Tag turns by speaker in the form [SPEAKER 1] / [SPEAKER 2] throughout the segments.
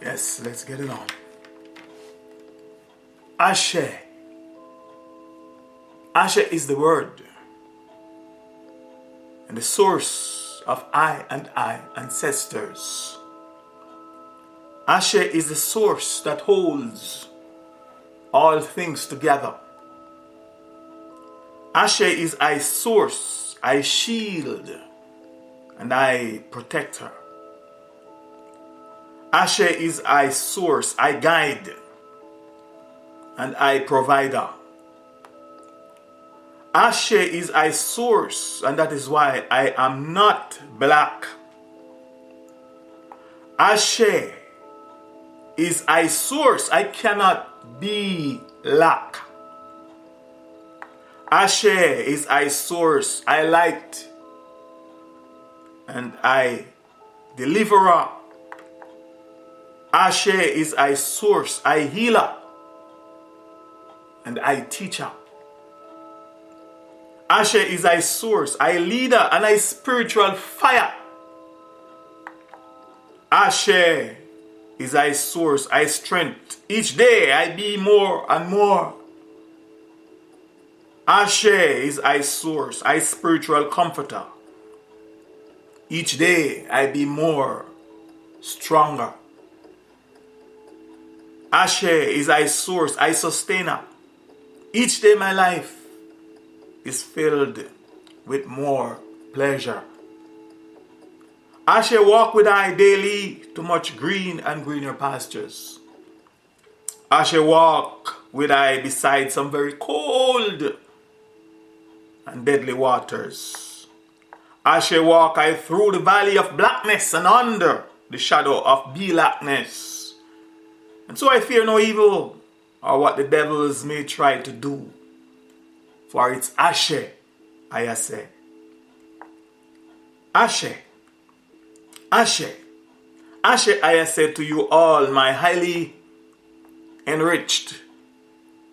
[SPEAKER 1] Yes, let's get it on. Ashe. Ashe is the word and the source of I and I ancestors. Ashe is the source that holds all things together. Ashe is I source, I shield, and I protector. Ashe is I source, I guide, and I provider. Ashe is I source, and that is why I am not black. Ashe is I source, I cannot be lack. Ashe is I source, I light, and I deliverer. Ashe is I source, I healer, and I teacher. Ashe is I source, I leader, and I spiritual fire. Ashe is I source, I strength. Each day I be more and more. Ashe is I source, I spiritual comforter. Each day I be more stronger. Ashe is I source, I sustainer. Each day my life is filled with more pleasure. Ashe walk with I daily to much green and greener pastures. Ashe walk with I beside some very cold and deadly waters. Ashe walk I through the valley of blackness and under the shadow of blackness. And so I fear no evil or what the devils may try to do. For it's Ashe, I say. Ashe. Ashe. Ashe, I say to you all, my highly enriched,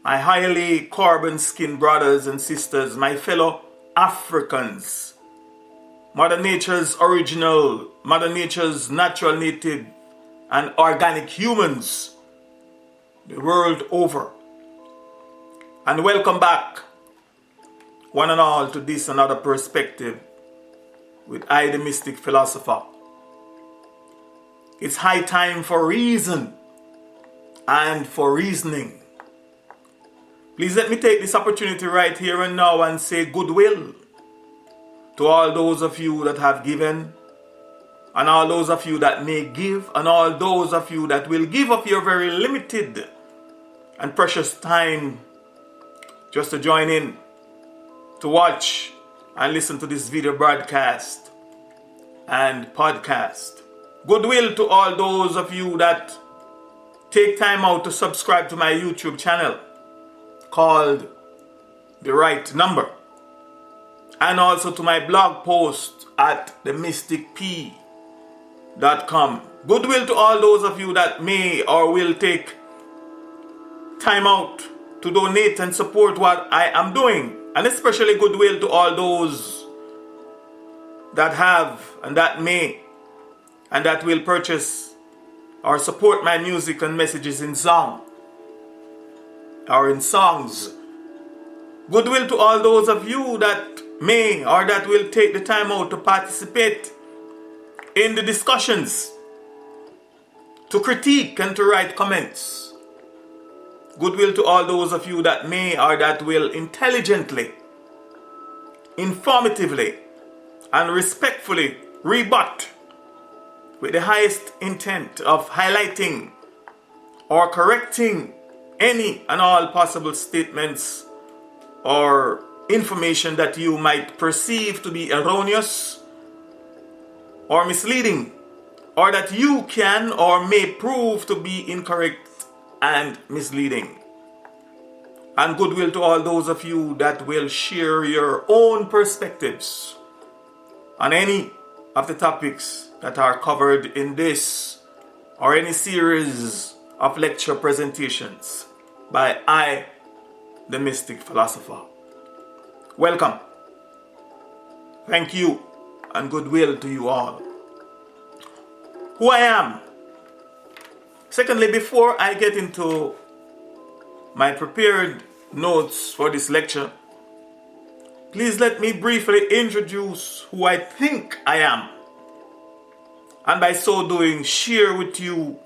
[SPEAKER 1] my highly carbon-skinned brothers and sisters, my fellow Africans, Mother Nature's original, Mother Nature's natural native and organic humans, the world over. And welcome back, one and all, to this another perspective with I, the Mystic Philosopher. It's high time for reason and for reasoning. Please let me take this opportunity right here and now and say goodwill to all those of you that have given, and all those of you that may give, and all those of you that will give of your very limited and precious time just to join in, to watch and listen to this video broadcast and podcast. Goodwill to all those of you that take time out to subscribe to my YouTube channel called The Right Number, and also to my blog post at themysticp.com. Goodwill to all those of you that may or will take time out to donate and support what I am doing, and especially goodwill to all those that have and that may and that will purchase or support my music and messages in song or in songs. Goodwill to all those of you that may or that will take the time out to participate in the discussions, to critique and to write comments. Goodwill to all those of you that may or that will intelligently, informatively, and respectfully rebut with the highest intent of highlighting or correcting any and all possible statements or information that you might perceive to be erroneous or misleading, or that you can or may prove to be incorrect and misleading. And goodwill to all those of you that will share your own perspectives on any of the topics that are covered in this or any series of lecture presentations by I, the Mystic Philosopher. Welcome. Thank you and goodwill to you all. Who I am Secondly, before I get into my prepared notes for this lecture, please let me briefly introduce who I think I am, and by so doing share with you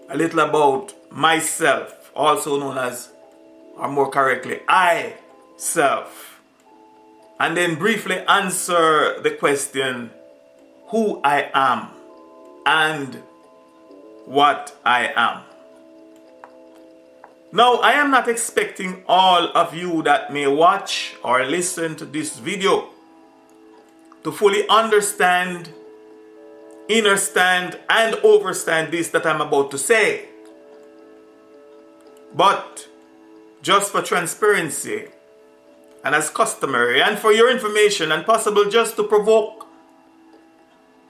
[SPEAKER 1] a little about myself, also known as, or more correctly, I self, and then briefly answer the question who I am and what I am. Now, I am not expecting all of you that may watch or listen to this video to fully understand, understand, and overstand this that I'm about to say. But just for transparency and as customary and for your information and possible just to provoke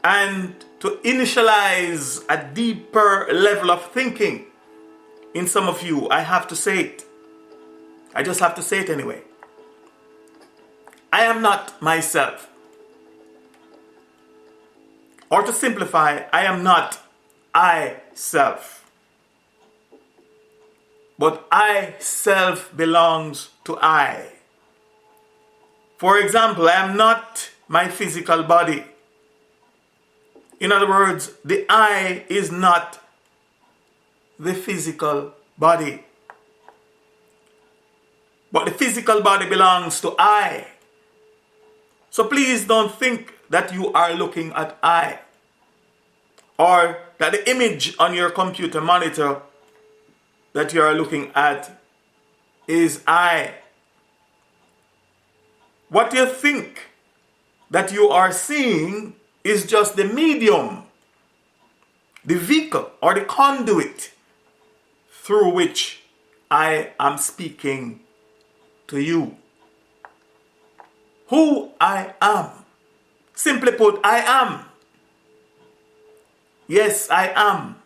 [SPEAKER 1] and to initialize a deeper level of thinking in some of you, I have to say it. I just have to say it anyway. I am not myself. Or to simplify, I am not I self. But I self belongs to I. For example, I am not my physical body. In other words, the I is not the physical body. But the physical body belongs to I. So please don't think that you are looking at I, or that the image on your computer monitor that you are looking at is I. What you think that you are seeing is just the medium, the vehicle, or the conduit through which I am speaking to you. Who I am. Simply put, I am. Yes, I am.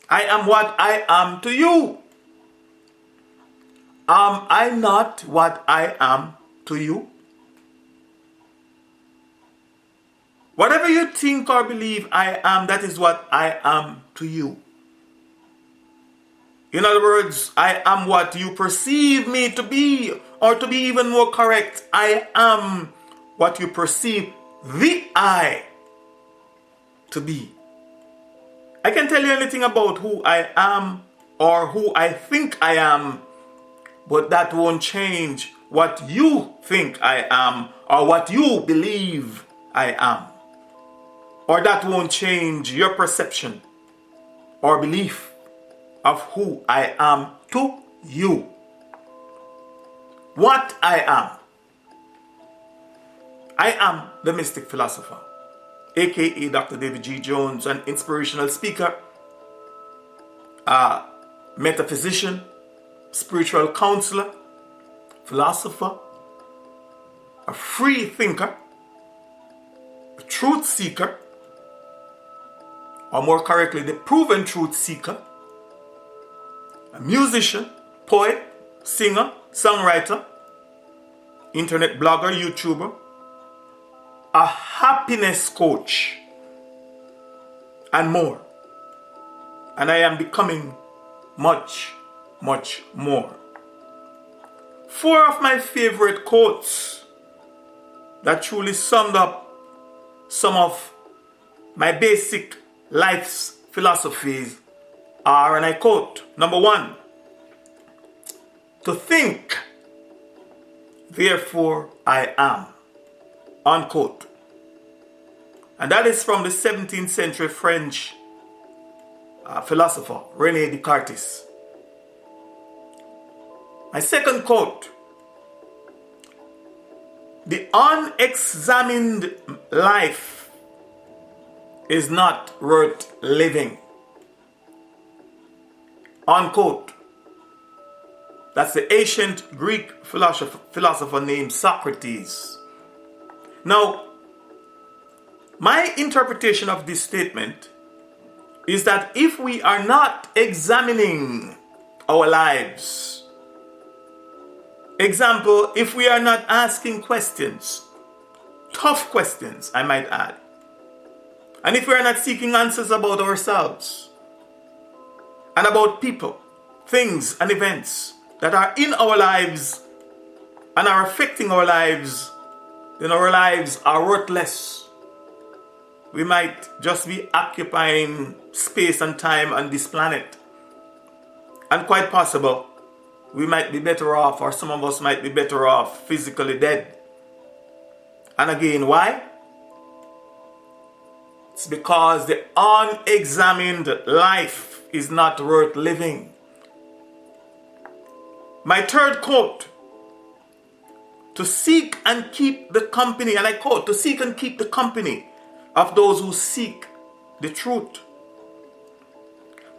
[SPEAKER 1] I am what I am to you. Am I not what I am to you? Whatever you think or believe I am, that is what I am to you. In other words, I am what you perceive me to be, or to be even more correct, I am what you perceive the I to be. I can tell you anything about who I am or who I think I am, but that won't change what you think I am or what you believe I am. Or that won't change your perception or belief of who I am to you. What I am the Mystic Philosopher, aka Dr. David G. Jones, an inspirational speaker, a metaphysician, spiritual counselor, philosopher, a free thinker, a truth seeker, or more correctly, the proven truth seeker, a musician, poet, singer, songwriter, internet blogger, YouTuber, a happiness coach, and more. And I am becoming much, much more. 4 of my favorite quotes that truly summed up some of my basic life's philosophies are, and I quote, number 1, to think, therefore I am, unquote. And that is from the 17th century French philosopher, René Descartes. My second quote, the unexamined life is not worth living, unquote. That's the ancient Greek philosopher named Socrates. Now, my interpretation of this statement is that if we are not examining our lives, example, if we are not asking questions, tough questions, I might add, and if we are not seeking answers about ourselves, and about people, things, and events that are in our lives and are affecting our lives, then our lives are worthless. We might just be occupying space and time on this planet. And quite possible, we might be better off, or some of us might be better off physically dead. And again, why? It's because the unexamined life is not worth living. My third quote: to seek and keep the company, and I quote, to seek and keep the company of those who seek the truth,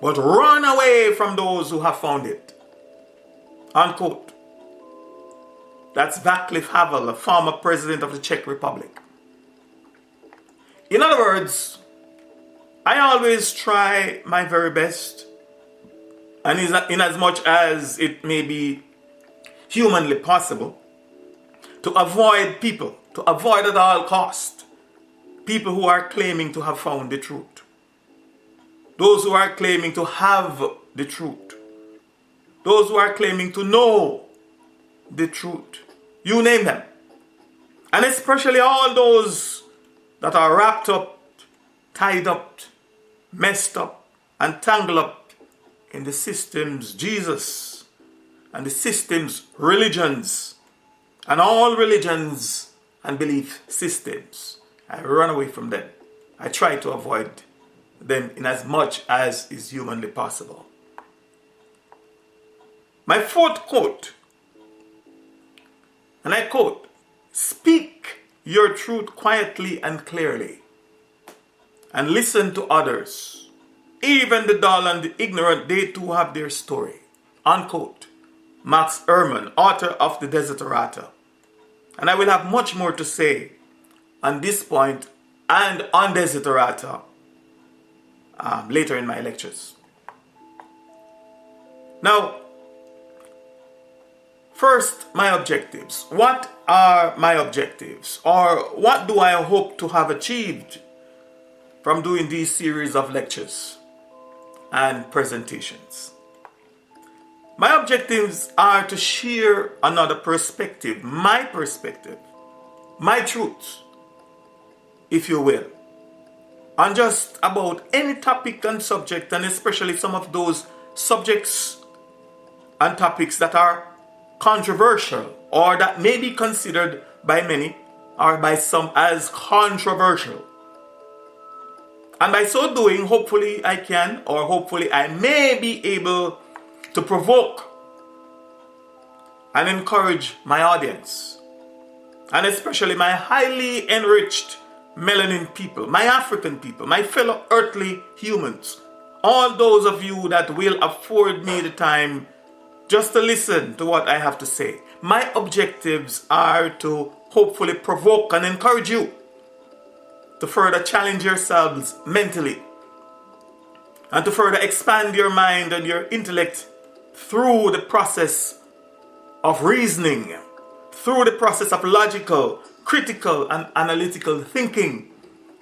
[SPEAKER 1] but run away from those who have found it. Unquote. That's Václav Havel, a former president of the Czech Republic. In other words, I always try my very best, and in as much as it may be humanly possible, to avoid people, to avoid at all cost, people who are claiming to have found the truth. Those who are claiming to have the truth. Those who are claiming to know the truth. You name them. And especially all those that are wrapped up, tied up, messed up, and tangled up in the systems Jesus and the systems religions and all religions and belief systems. I run away from them. I try to avoid them in as much as is humanly possible. My fourth quote, and I quote, "Speak your truth quietly and clearly, and listen to others. Even the dull and the ignorant, they too have their story." Unquote. Max Ehrmann, author of the Desiderata. And I will have much more to say on this point and on Desiderata later in my lectures. Now, first, my objectives. What are my objectives? Or what do I hope to have achieved from doing these series of lectures and presentations? My objectives are to share another perspective, my truth, if you will, on just about any topic and subject, and especially some of those subjects and topics that are controversial or that may be considered by many or by some as controversial. And by so doing, hopefully I can, or hopefully I may be able to provoke and encourage my audience, and especially my highly enriched melanin people, my African people, my fellow earthly humans, all those of you that will afford me the time just to listen to what I have to say. My objectives are to hopefully provoke and encourage you to further challenge yourselves mentally and to further expand your mind and your intellect through the process of reasoning, through the process of logical, critical, and analytical thinking,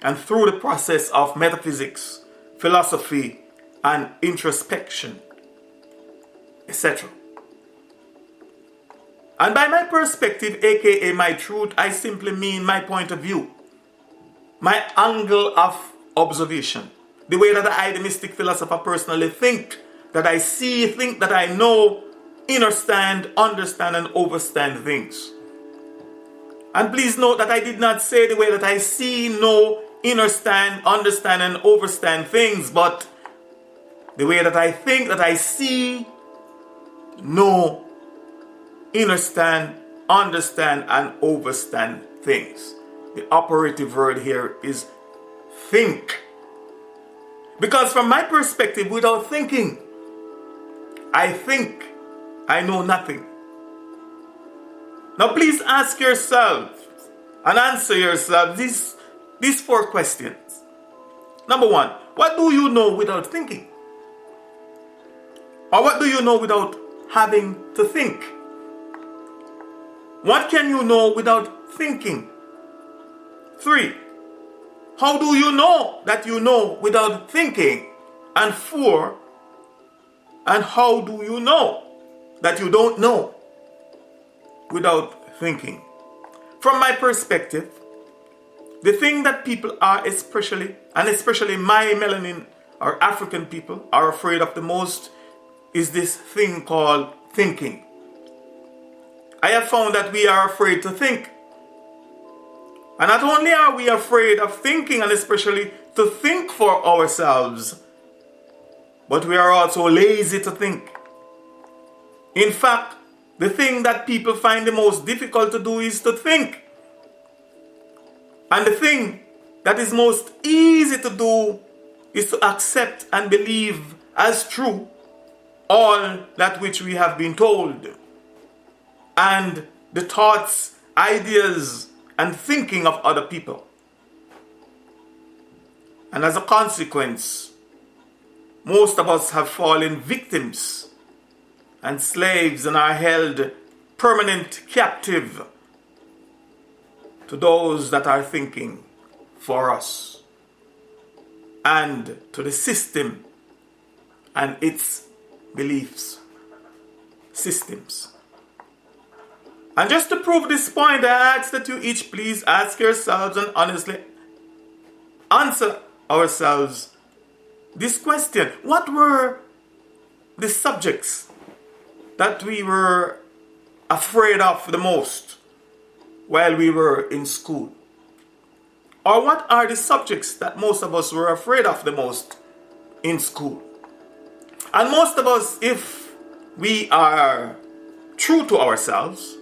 [SPEAKER 1] and through the process of metaphysics, philosophy, and introspection, etc. And by my perspective, aka my truth, I simply mean my point of view, my angle of observation, the way that I, the Mystic Philosopher, personally think, that I see, think that I know, understand, and overstand things. And please note that I did not say the way that I see, know, understand, and overstand things, but the way that I think, that I see, know, understand, and overstand things. The operative word here is think. Because from my perspective, without thinking, I think I know nothing. Now please ask yourself and answer yourself these four questions. Number one, what do you know without thinking? Or what do you know without having to think? What can you know without thinking? 3, how do you know that you know without thinking? And 4, And how do you know that you don't know without thinking? From my perspective, the thing that people are especially my melanin or African people are afraid of the most is this thing called thinking. I have found that we are afraid to think. And not only are we afraid of thinking, and especially to think for ourselves, but we are also lazy to think. In fact, the thing that people find the most difficult to do is to think. And the thing that is most easy to do is to accept and believe as true all that which we have been told. And the thoughts, ideas, and thinking of other people. And as a consequence, most of us have fallen victims and slaves and are held permanent captive to those that are thinking for us and to the system and its beliefs systems. And just to prove this point, I ask that you each please ask yourselves and honestly answer ourselves this question. What were the subjects that we were afraid of the most while we were in school? Or what are the subjects that most of us were afraid of the most in school? And most of us, if we are true to ourselves,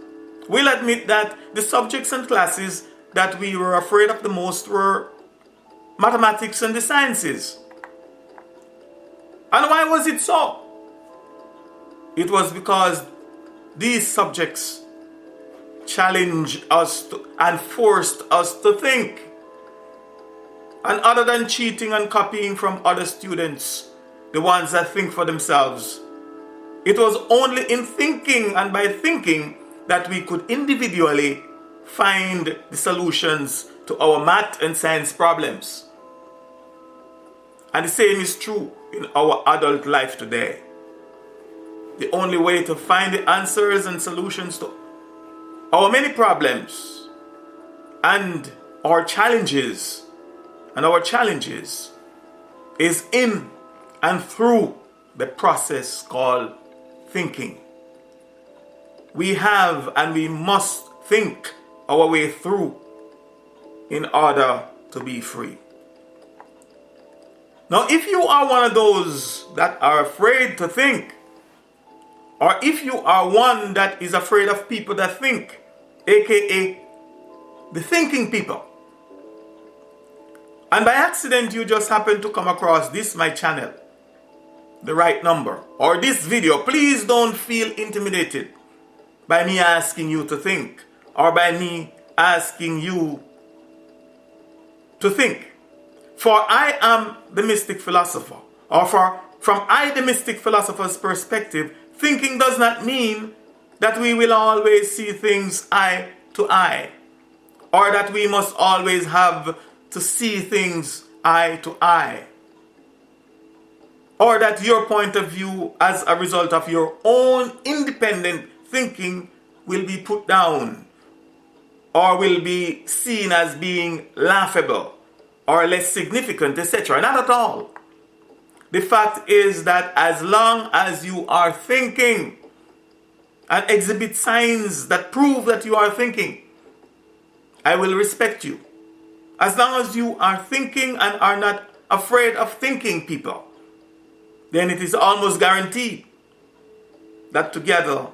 [SPEAKER 1] we'll admit that the subjects and classes that we were afraid of the most were mathematics and the sciences. And why was it so? It was because these subjects challenged us and forced us to think. And other than cheating and copying from other students, the ones that think for themselves, it was only in thinking and by thinking that we could individually find the solutions to our math and science problems. And the same is true in our adult life today. The only way to find the answers and solutions to our many problems and our challenges is in and through the process called thinking. We have and we must think our way through in order to be free. Now, if you are one of those that are afraid to think, or if you are one that is afraid of people that think, aka the thinking people, and by accident you just happen to come across this my channel, the right number, or this video, please don't feel intimidated by me asking you to think, or by me asking you to think. For I am the Mystic Philosopher, or from I the Mystic Philosopher's perspective, thinking does not mean that we will always see things eye to eye, or that we must always have to see things eye to eye, or that your point of view as a result of your own independent thinking will be put down, or will be seen as being laughable, or less significant, etc. Not at all. The fact is that as long as you are thinking and exhibit signs that prove that you are thinking, I will respect you. As long as you are thinking and are not afraid of thinking people, then it is almost guaranteed that together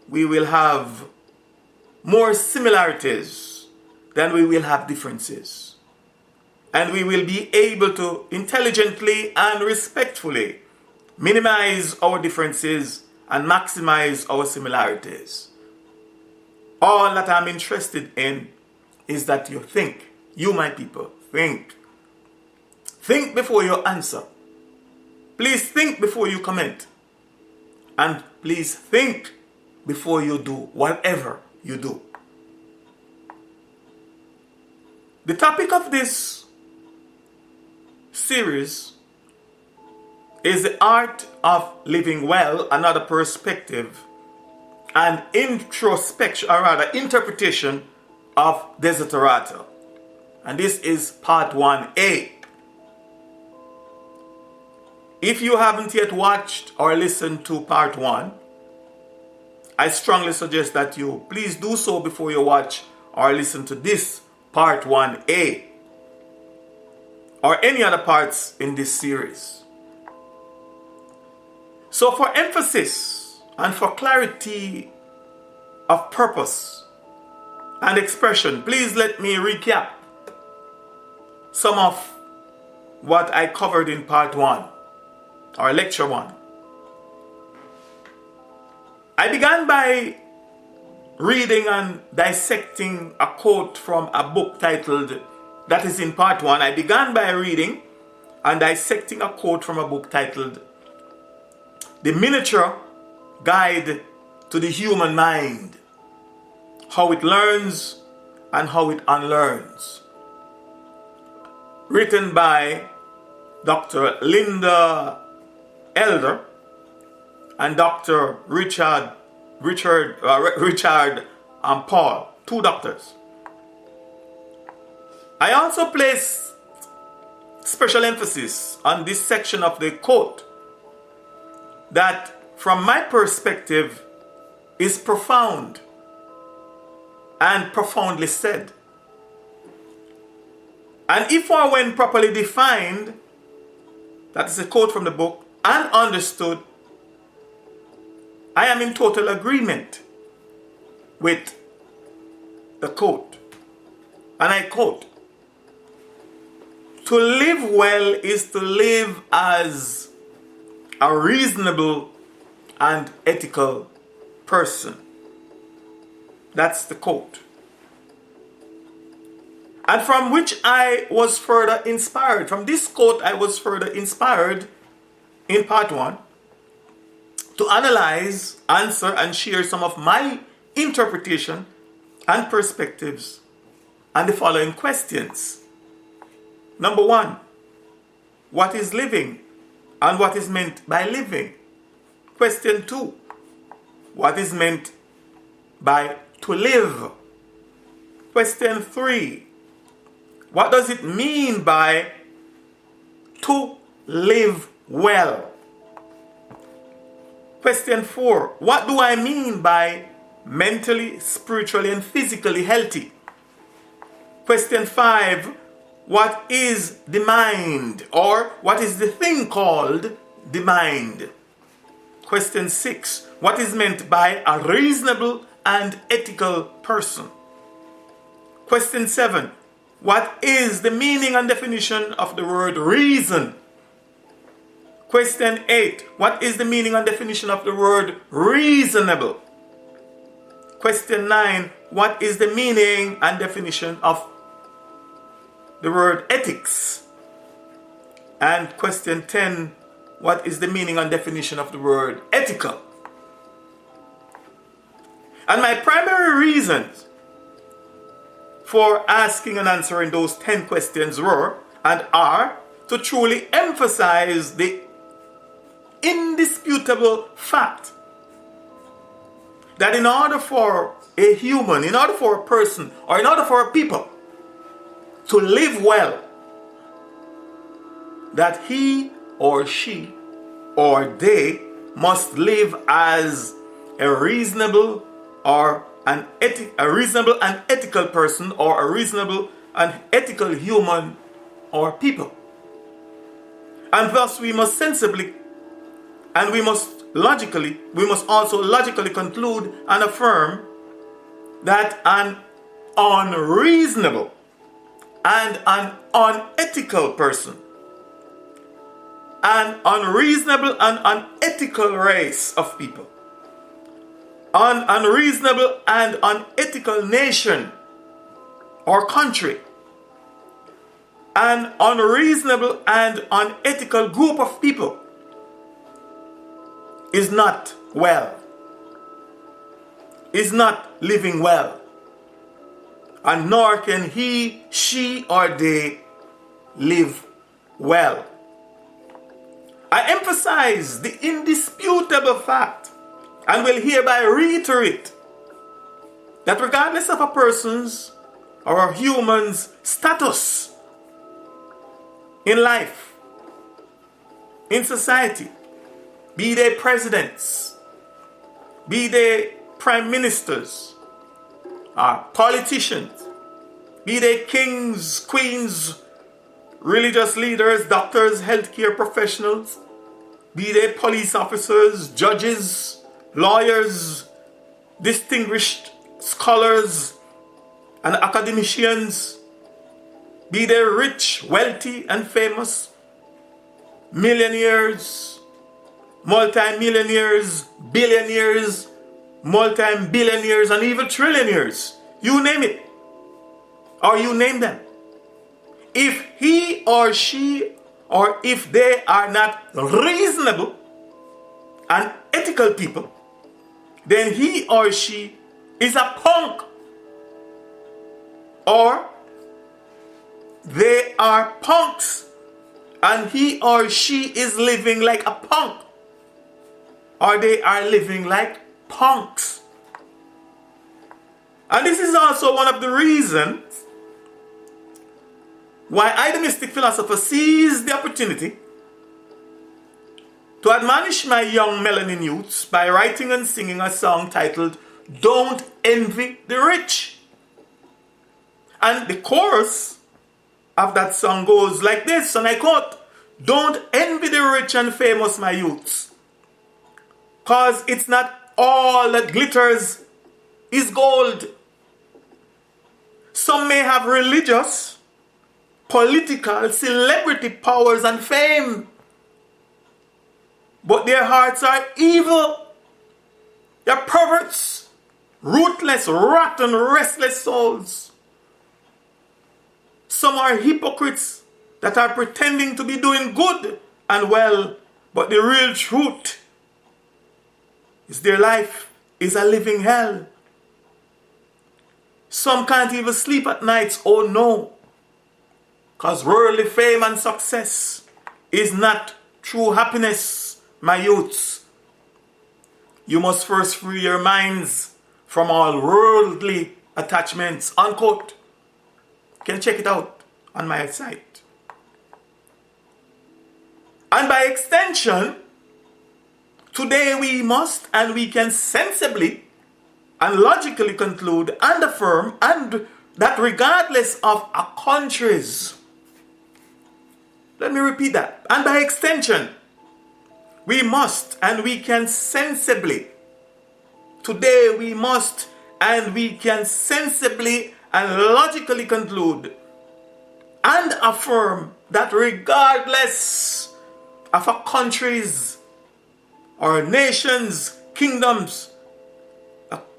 [SPEAKER 1] we will have more similarities than we will have differences. And we will be able to intelligently and respectfully minimize our differences and maximize our similarities. All that I'm interested in is that you think. You, my people, think. Think before you answer. Please think before you comment. And please think before you do whatever you do. The topic of this series is the art of living well, another perspective and introspection, or rather interpretation of Desiderata. And this is part 1A. If you haven't yet watched or listened to part 1, I strongly suggest that you please do so before you watch or listen to this part 1A or any other parts in this series. So for emphasis and for clarity of purpose and expression, please let me recap some of what I covered in part 1 or lecture 1. I began by reading and dissecting a quote from a book titled, that is in part 1, I began by reading and dissecting a quote from a book titled The Miniature Guide to the Human Mind, How It Learns and How It Unlearns, written by Dr. Linda Elder and Dr. Richard and Paul, two doctors. I also place special emphasis on this section of the quote that, from my perspective, is profound and profoundly said. And if or when properly defined, that is a quote from the book, and understood, I am in total agreement with the quote. And I quote, "To live well is to live as a reasonable and ethical person." That's the quote. And from which I was further inspired. From this quote, I was further inspired in part 1 to analyze, answer, and share some of my interpretation and perspectives on the following questions. Number 1, what is living and what is meant by living? Question 2, what is meant by to live? Question 3, what does it mean by to live well? Question 4, what do I mean by mentally, spiritually, and physically healthy? Question 5, what is the mind, or what is the thing called the mind? Question 6, what is meant by a reasonable and ethical person? Question 7, what is the meaning and definition of the word reason? Question 8, what is the meaning and definition of the word reasonable? Question 9, what is the meaning and definition of the word ethics? And question 10, what is the meaning and definition of the word ethical? And my primary reasons for asking and answering those 10 questions were and are to truly emphasize the indisputable fact that in order for a human, in order for a person, or in order for a people to live well, that he or she or they must live as a reasonable or a reasonable and ethical person, or a reasonable and ethical human or people. And thus we must sensibly and we must also logically conclude and affirm that an unreasonable and an unethical person, an unreasonable and unethical race of people, an unreasonable and unethical nation or country, an unreasonable and unethical group of people is not well, is not living well, and nor can he, she, or they live well. I emphasize the indisputable fact and will hereby reiterate that regardless of a person's or a human's status in life, in society, be they presidents, be they prime ministers, politicians, be they kings, queens, religious leaders, doctors, healthcare professionals, be they police officers, judges, lawyers, distinguished scholars and academicians, be they rich, wealthy and famous, millionaires, multi-millionaires, billionaires, multi-billionaires and even trillionaires, you name it, or you name them. If he or she, or if they are not reasonable and ethical people, then he or she is a punk, or they are punks and he or she is living like a punk, or they are living like punks. And this is also one of the reasons why I, the Mystic Philosopher, seize the opportunity to admonish my young Melanin youths by writing and singing a song titled Don't Envy the Rich. And the chorus of that song goes like this, and I quote, "Don't envy the rich and famous, my youths, cause it's not all that glitters is gold. Some may have religious, political, celebrity powers and fame, but their hearts are evil. They're perverts, ruthless, rotten, restless souls. Some are hypocrites that are pretending to be doing good and well, but the real truth is their life is a living hell. Some can't even sleep at nights, oh no, because worldly fame and success is not true happiness, my youths. You must first free your minds from all worldly attachments," unquote. You can check it out on my site. And by extension, today we must and we can sensibly and logically conclude and affirm and that regardless of a country's, let me repeat that, and by extension, we must and we can sensibly, today we must and we can sensibly and logically conclude and affirm that regardless of a country's or nations, kingdoms,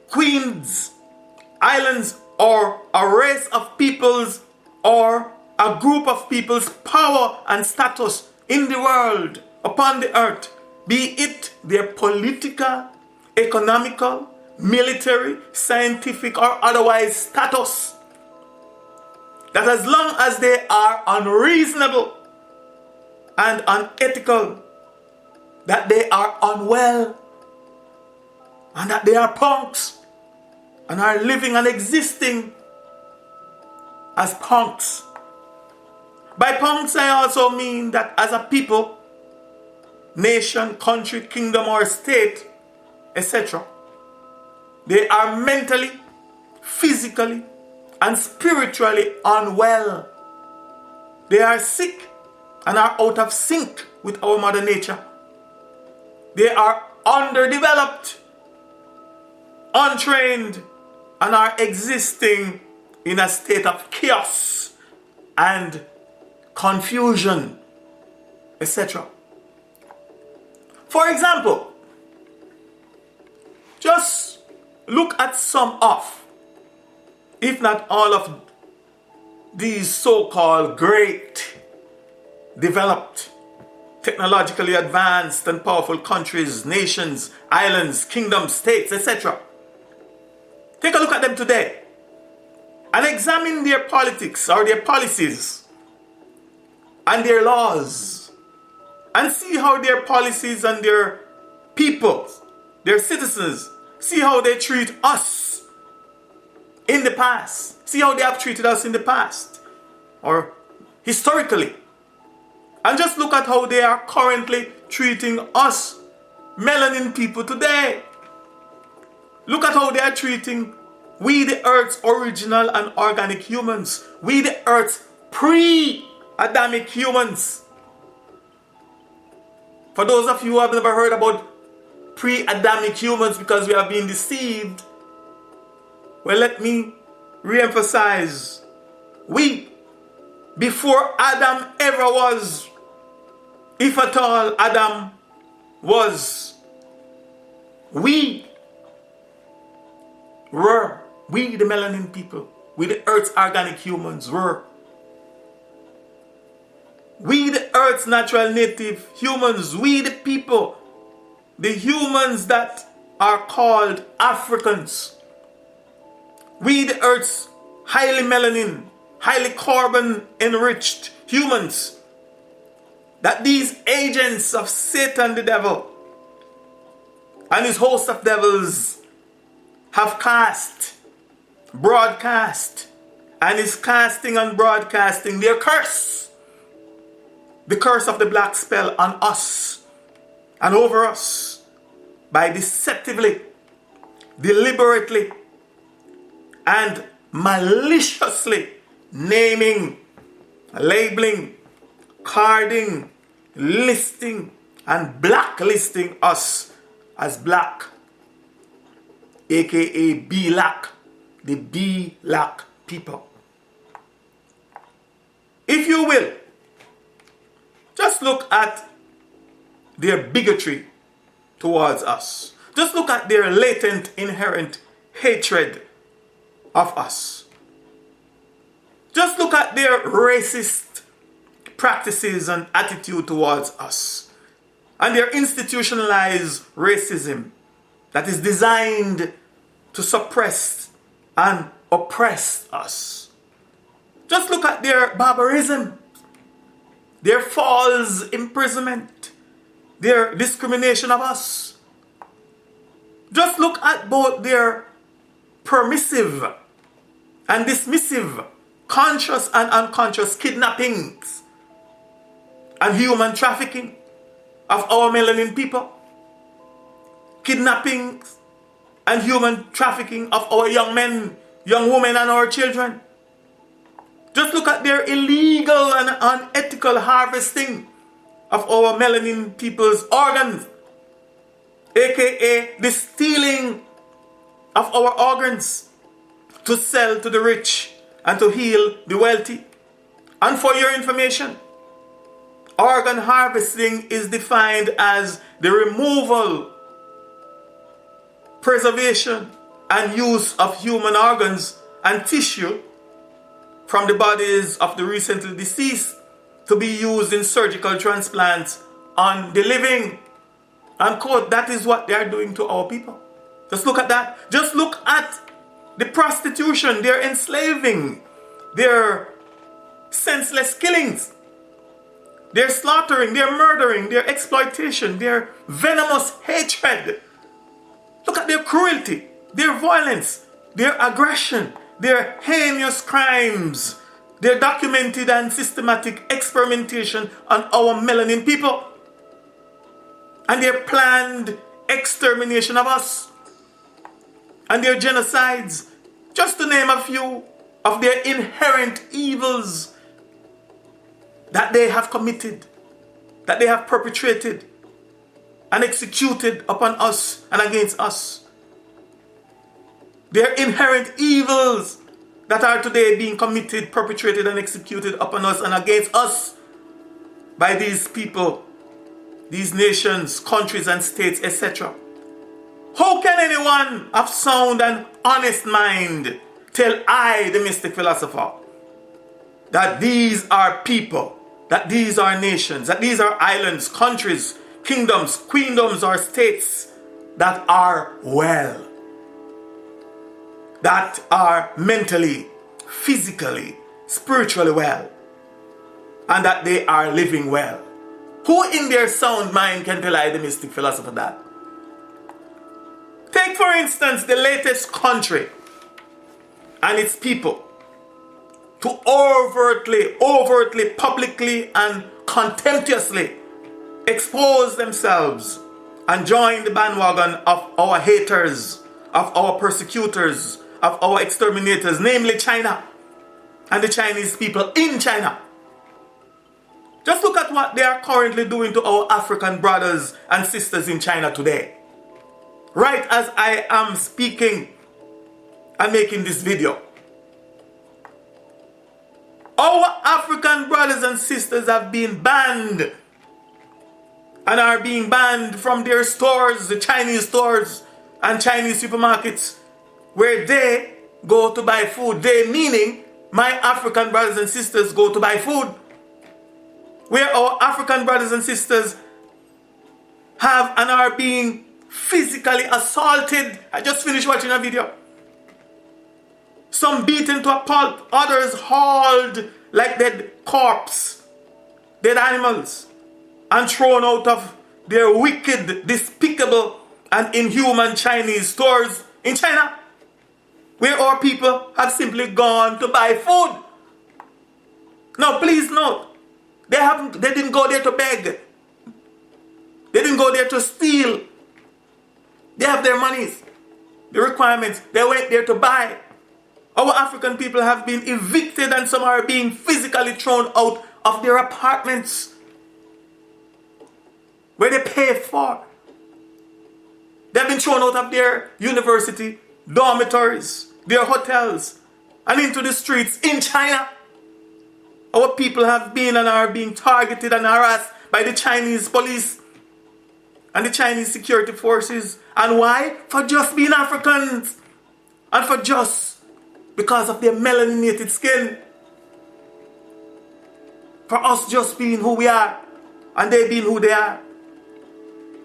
[SPEAKER 1] queens, islands, or a race of peoples or a group of people's power and status in the world, upon the earth, be it their political, economical, military, scientific, or otherwise status, that as long as they are unreasonable and unethical, that they are unwell, and that they are punks and are living and existing as punks. By punks, I also mean that as a people, nation, country, kingdom, or state, etc., they are mentally, physically, and spiritually unwell. They are sick and are out of sync with our mother nature. They are underdeveloped, untrained, and are existing in a state of chaos and confusion, etc. For example, just look at some of, if not all of, these so-called great, developed, technologically advanced and powerful countries, nations, islands, kingdoms, states, etc. Take a look at them today and examine their politics or their policies and their laws and see how their policies and their people, their citizens, see how they treat us in the past. See how they have treated us in the past or historically. And just look at how they are currently treating us, melanin people, today. Look at how they are treating we, the Earth's original and organic humans. We, the Earth's pre-Adamic humans. For those of you who have never heard about pre-Adamic humans because we have been deceived, well, let me re-emphasize. We, before Adam ever was, if at all Adam was, we were. We, the melanin people, we, the Earth's organic humans, were. We, the Earth's natural native humans, we, the people, the humans that are called Africans. We, the Earth's highly melanin, highly carbon enriched humans, that these agents of Satan the devil and his host of devils have cast, broadcast, and is casting and broadcasting their curse. The curse of the black spell on us and over us by deceptively, deliberately, and maliciously naming, labeling, carding, listing, and blacklisting us as black, aka B-Lack, the B-Lack people. If you will, just look at their bigotry towards us. Just look at their latent, inherent hatred of us. Just look at their racist practices and attitude towards us. And their institutionalized racism that is designed to suppress and oppress us. Just look at their barbarism, their false imprisonment, their discrimination of us. Just look at both their permissive and dismissive, conscious and unconscious kidnappings and human trafficking of our melanin people. Kidnappings and human trafficking of our young men, young women, and our children. Just look at their illegal and unethical harvesting of our melanin people's organs, aka the stealing of our organs to sell to the rich and to heal the wealthy. And for your information, organ harvesting is defined as the removal, preservation, and use of human organs and tissue from the bodies of the recently deceased to be used in surgical transplants on the living. Unquote. That is what they are doing to our people. Just look at that. Just look at the prostitution, their enslaving, their senseless killings, their slaughtering, their murdering, their exploitation, their venomous hatred. Look at their cruelty, their violence, their aggression, their heinous crimes, their documented and systematic experimentation on our melanin people, and their planned extermination of us, and their genocides, just to name a few of their inherent evils that they have committed, that they have perpetrated and executed upon us and against us. Their inherent evils that are today being committed, perpetrated, and executed upon us and against us by these people, these nations, countries, and states, etc. How can anyone of sound and honest mind tell I, the Mystic Philosopher, that these are people, that these are nations, that these are islands, countries, kingdoms, queendoms, or states that are well, that are mentally, physically, spiritually well, and that they are living well? Who in their sound mind can tell I, the Mystic Philosopher, that? Take, for instance, the latest country and its people to overtly, publicly, and contemptuously expose themselves and join the bandwagon of our haters, of our persecutors, of our exterminators, namely China and the Chinese people in China. Just look at what they are currently doing to our African brothers and sisters in China today. Right as I am speaking and making this video. Our African brothers and sisters have been banned and are being banned from their stores, the Chinese stores and Chinese supermarkets, where they go to buy food. They meaning my African brothers and sisters go to buy food. Where our African brothers and sisters have and are being physically assaulted. I just finished watching a video. Some beaten to a pulp, others hauled like dead corpse, dead animals, and thrown out of their wicked, despicable, and inhuman Chinese stores in China, where our people have simply gone to buy food. Now, please note, they didn't go there to beg. They didn't go there to steal. They have their monies, the requirements. They went there to buy. Our African people have been evicted and some are being physically thrown out of their apartments where they pay for. They've been thrown out of their university dormitories, their hotels, and into the streets in China. Our people have been and are being targeted and harassed by the Chinese police and the Chinese security forces. And why? For just being Africans. And for just because of their melaninated skin. For us just being who we are and they being who they are.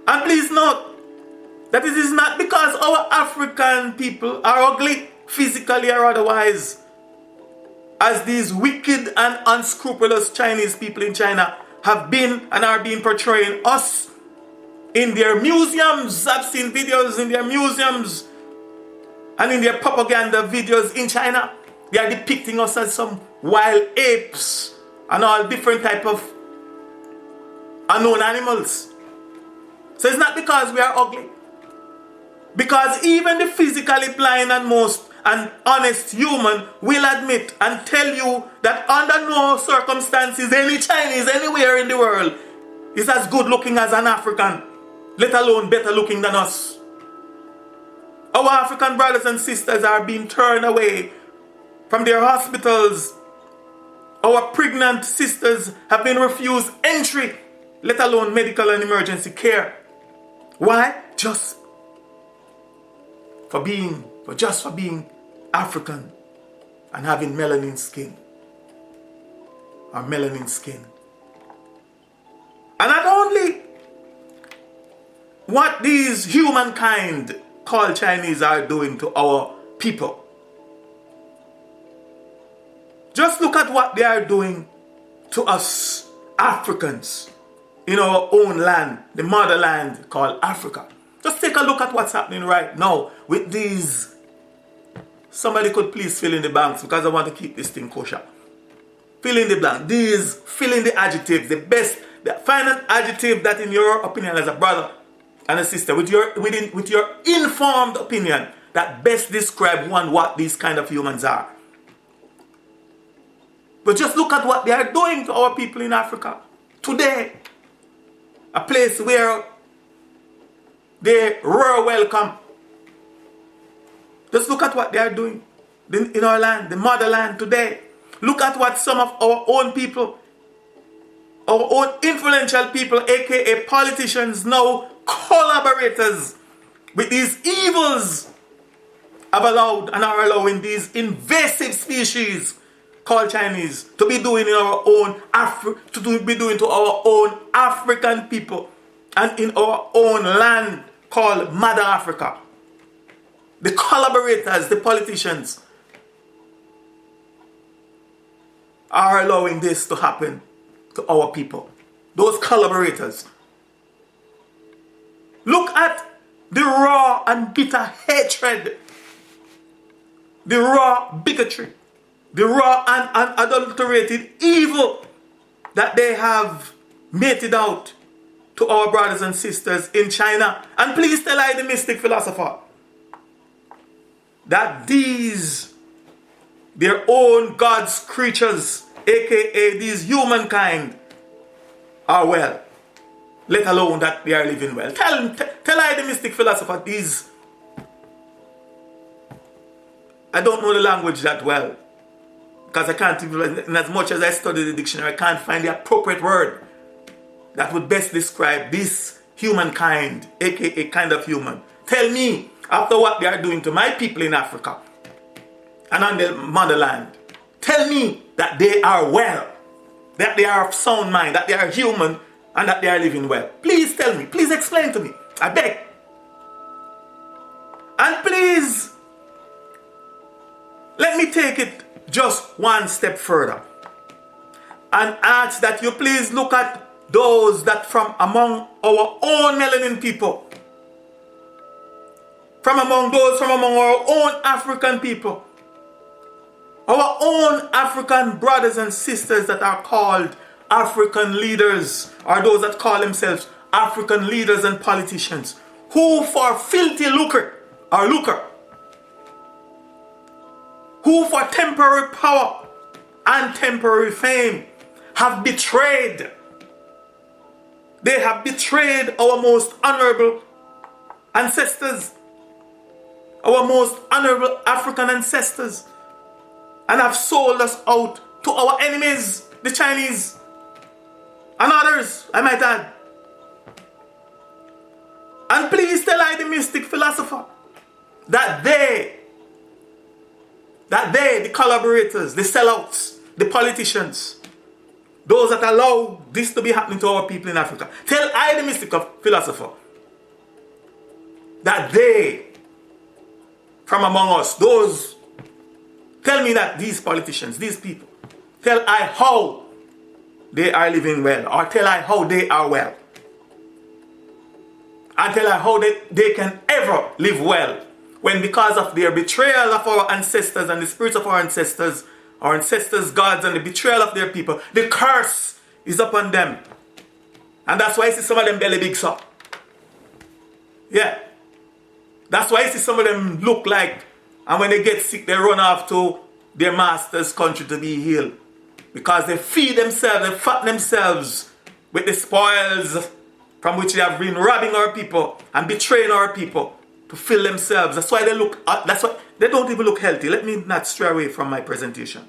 [SPEAKER 1] And please note that it is not because our African people are ugly, physically or otherwise, as these wicked and unscrupulous Chinese people in China have been and are being portraying us in their museums. I've seen videos in their museums and in their propaganda videos in China. They are depicting us as some wild apes and all different type of unknown animals. So it's not because we are ugly. Because even the physically blind and most and honest human will admit and tell you that under no circumstances any Chinese anywhere in the world is as good looking as an African, let alone better looking than us. Our African brothers and sisters are being turned away from their hospitals. Our pregnant sisters have been refused entry, let alone medical and emergency care. Why? Just for being African and having melanin skin. Or melanin skin. And not only what these humankind called Chinese are doing to our people. Just look at what they are doing to us Africans in our own land, the motherland called Africa. Just take a look at what's happening right now with these. Somebody could please fill in the blanks because I want to keep this thing kosher. Fill in the blank. These, fill in the adjectives, the best, the final adjective that in your opinion as a brother and a sister, with your informed opinion, that best describe what these kind of humans are. But just look at what they are doing to our people in Africa today. A place where they were welcome. Just look at what they are doing in our land, the motherland today. Look at what some of our own people, our own influential people, aka politicians, now collaborators with these evils, have allowed and are allowing these invasive species called Chinese to be doing in our own to our own African people and in our own land called Mother Africa. The collaborators, the politicians, are allowing this to happen to our people. those collaborators. Look at the raw and bitter hatred, the raw bigotry, the raw and unadulterated evil that they have meted out to our brothers and sisters in China. And please tell I, the Mystic Philosopher, that these, their own God's creatures, aka these humankind, are well, let alone that they are living well. Tell I, the Mystic Philosopher, these, I don't know the language that well, because I can't even, as much as I study the dictionary, I can't find the appropriate word that would best describe this humankind, aka kind of human. Tell me, after what they are doing to my people in Africa and on the motherland, tell me that they are well, that they are of sound mind, that they are human, and that they are living well. Please tell me, please explain to me, I beg. And please, let me take it just one step further and ask that you please look at those that from among our own melanin people, from among our own African people, our own African brothers and sisters that are called African leaders, or those that call themselves African leaders and politicians, who for filthy lucre, who for temporary power and temporary fame have betrayed. They have betrayed our most honorable ancestors, our most honorable African ancestors, and have sold us out to our enemies, the Chinese, and others, I might add. And please tell I, the Mystic Philosopher, that they, the collaborators, the sellouts, the politicians, those that allow this to be happening to our people in Africa, tell I, the Mystic Philosopher, that they, from among us, those, tell me that these politicians, these people, tell I how they are living well, or tell I how they are well, and tell I how they can ever live well, when because of their betrayal of our ancestors and the spirits of our ancestors gods, and the betrayal of their people, the curse is upon them. And that's why you see some of them belly big up. Yeah. That's why you see some of them look like, and when they get sick, they run off to their master's country to be healed. Because they feed themselves, they fatten themselves with the spoils from which they have been robbing our people and betraying our people to fill themselves. That's why they look, that's why they don't even look healthy. Let me not stray away from my presentation.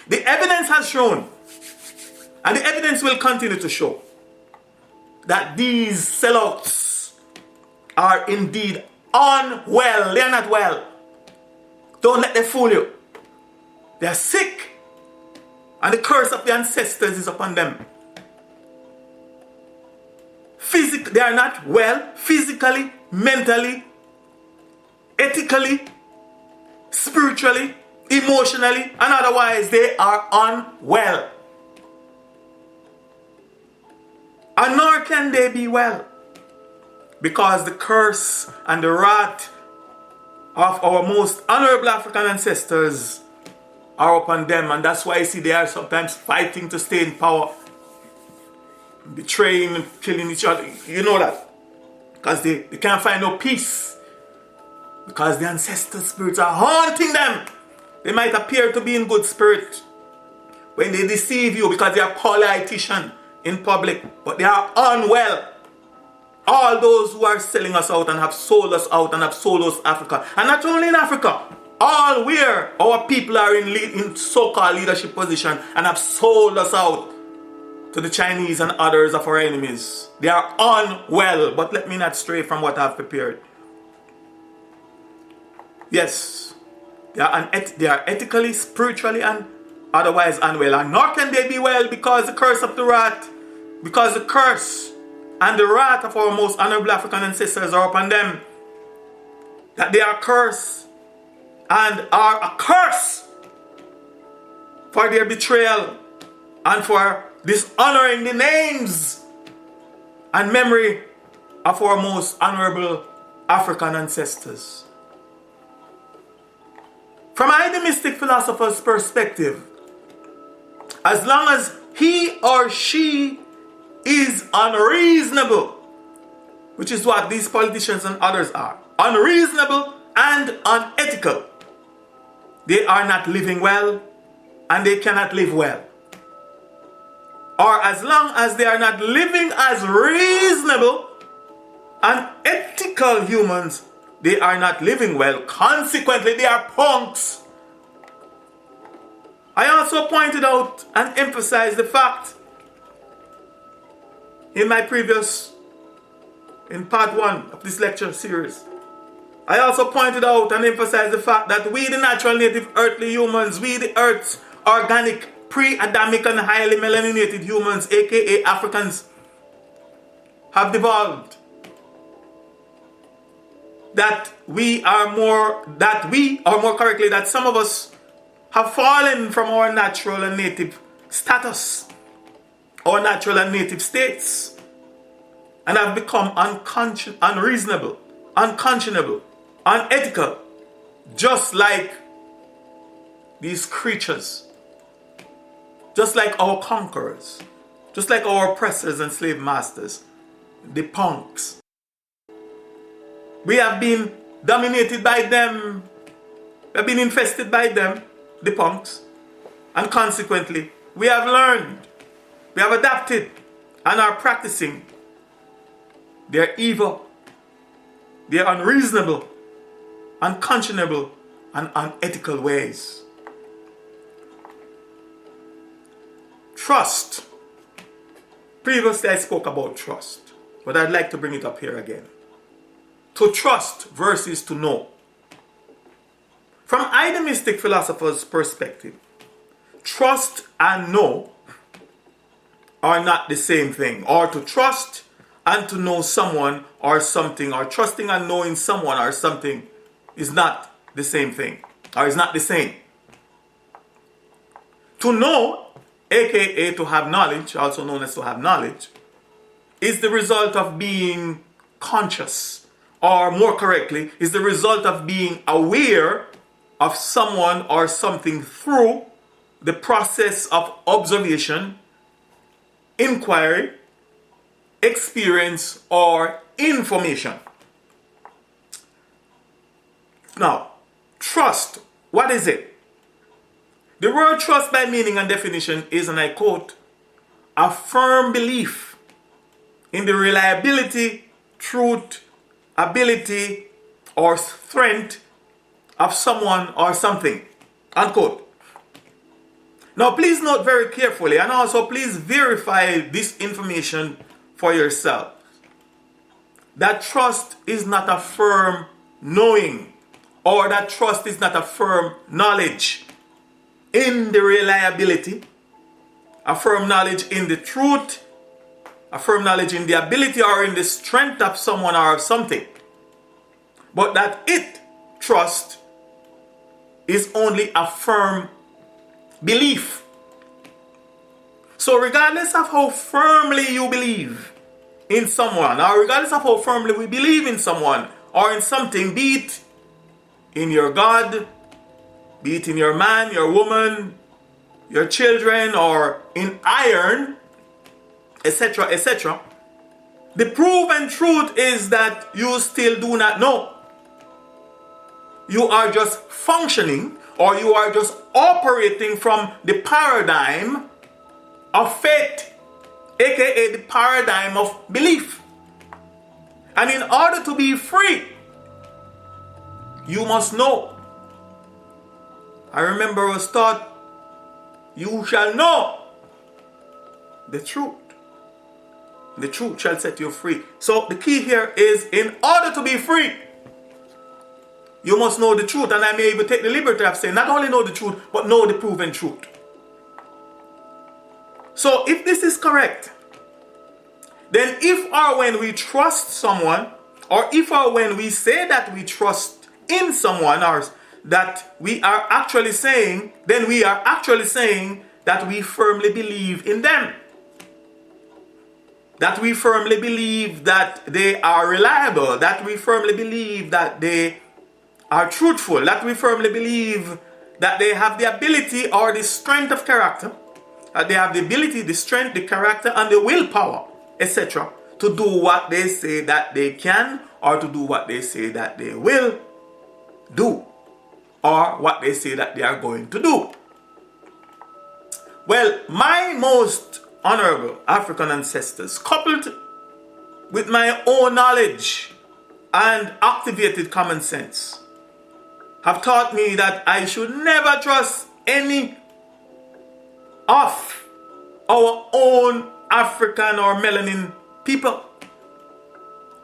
[SPEAKER 1] The evidence has shown, and the evidence will continue to show, that these sellouts are indeed unwell. They are not well. Don't let them fool you. They are sick, and the curse of the ancestors is upon them. They are not well physically, mentally, ethically, spiritually, emotionally, and otherwise. They are unwell. And nor can they be well, because the curse and the wrath of our most honorable African ancestors are upon them. And that's why you see they are sometimes fighting to stay in power, betraying and killing each other. You know that. Because they can't find no peace. Because the ancestor spirits are haunting them. They might appear to be in good spirit when they deceive you because they are politicians in public, but they are unwell. All those who are selling us out and have sold us out and have sold us Africa, and not only in Africa, all where our people are in so-called leadership position and have sold us out to the Chinese and others of our enemies. They are unwell, but let me not stray from what I've prepared. Yes, they are ethically, spiritually, and otherwise unwell, and nor can they be well because the curse of the wrath, because the curse and the wrath of our most honorable African ancestors are upon them. That they are cursed and are a curse for their betrayal and for dishonoring the names and memory of our most honorable African ancestors. From the Mystic Philosopher's perspective, as long as he or she is unreasonable, which is what these politicians and others are, unreasonable and unethical, they are not living well and they cannot live well. Or as long as they are not living as reasonable and ethical humans, they are not living well. Consequently, they are punks. I also pointed out and emphasized the fact in part 1 of this lecture series. I also pointed out and emphasized the fact that we, the natural native earthly humans, we, the Earth's organic, pre-Adamic and highly melaninated humans, aka Africans, have devolved. That some of us have fallen from our natural and native status, our natural and native states, and have become unreasonable, unconscionable, unethical, just like these creatures, just like our conquerors, just like our oppressors and slave masters, the punks. We have been dominated by them, we have been infested by them, the punks, and consequently, we have learned, we have adapted, and are practicing their evil, their unreasonable, unconscionable, and unethical ways. Trust. Previously I spoke about trust, but I'd like to bring it up here again. To trust versus to know. From the Mystic Philosopher's perspective, trust and know are not the same thing. Or to trust and to know someone or something, or trusting and knowing someone or something is not the same thing, or is not the same. To know, aka to have knowledge, also known as to have knowledge, is the result of being conscious, or more correctly, is the result of being aware of someone or something through the process of observation, inquiry, experience, or information. Now, trust, what is it? The word trust by meaning and definition is, and I quote, a firm belief in the reliability, truth, ability, or strength of someone or something, unquote. Now please note very carefully, and also please verify this information for yourself, that trust is not a firm knowing, or that trust is not a firm knowledge in the reliability, a firm knowledge in the truth, a firm knowledge in the ability or in the strength of someone or of something, but that trust, is only a firm belief. So regardless of how firmly you believe in someone, or regardless of how firmly we believe in someone or in something, be it in your God, be it in your man, your woman, your children, or in iron, etc., etc., the proven truth is that you still do not know. You are just functioning, or you are just operating from the paradigm of faith, aka the paradigm of belief. And in order to be free, you must know. I remember I was taught, you shall know the truth. The truth shall set you free. So the key here is, in order to be free, you must know the truth. And I may even take the liberty of saying, not only know the truth, but know the proven truth. So if this is correct, then if or when we trust someone, or if or when we say that we trust in someone, or that we are actually saying, then we are actually saying that we firmly believe in them. that we firmly believe that they are reliable, that we firmly believe that they are truthful, that we firmly believe that they have the ability or the strength of character, that they have the ability, the strength, the character, and the willpower, etc., to do what they say that they can, or to do what they say that they will do, or what they say that they are going to do. Well, my most honorable African ancestors, coupled with my own knowledge and activated common sense, have taught me that I should never trust any of our own African or melanin people,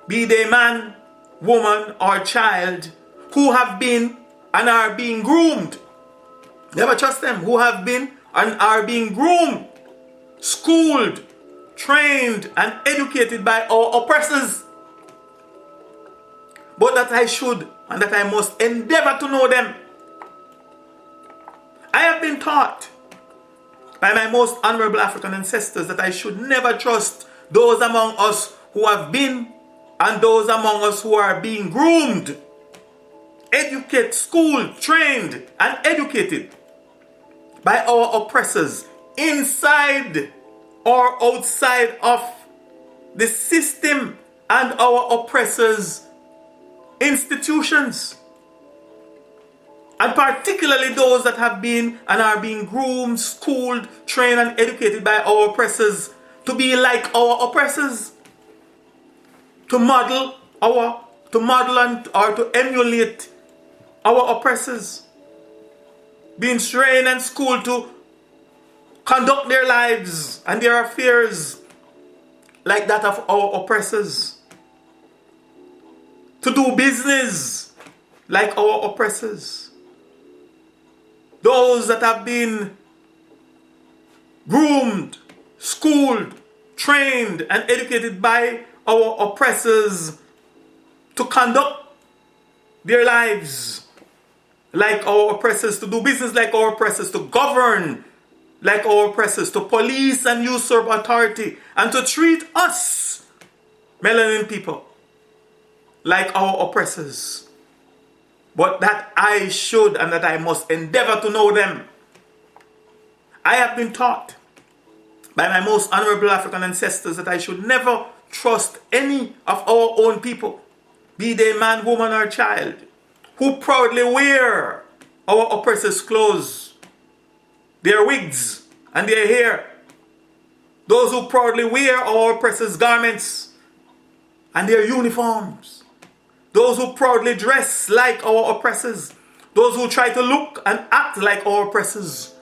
[SPEAKER 1] be they man, woman, or child, who have been and are being groomed. Never trust them who have been and are being groomed, schooled, trained, and educated by our oppressors. But that I should and that I must endeavor to know them. I have been taught by my most honorable African ancestors that I should never trust those among us who have been and those among us who are being groomed, educated, schooled, trained, and educated by our oppressors inside or outside of the system and our oppressors' institutions. And particularly those that have been and are being groomed, schooled, trained, and educated by our oppressors to be like our oppressors, to model and or to emulate our oppressors, being trained and schooled to conduct their lives and their affairs like that of our oppressors, to do business like our oppressors. Those that have been groomed, schooled, trained, and educated by our oppressors to conduct their lives like our oppressors, to do business like our oppressors, to govern like our oppressors, to police and usurp authority, and to treat us, melanin people, like our oppressors. But that I should and that I must endeavor to know them. I have been taught by my most honorable African ancestors that I should never trust any of our own people, be they man, woman, or child, who proudly wear our oppressors' clothes, their wigs, and their hair. Those who proudly wear our oppressors' garments and their uniforms. Those who proudly dress like our oppressors. Those who try to look and act like our oppressors.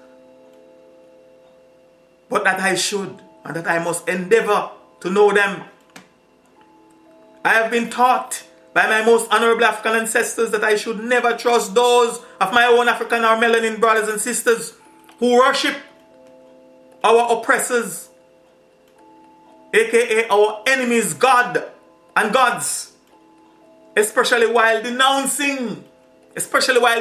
[SPEAKER 1] But that I should and that I must endeavor to know them. I have been taught by my most honorable African ancestors that I should never trust those of my own African or melanin brothers and sisters who worship our oppressors, aka our enemies' God and gods. Especially while they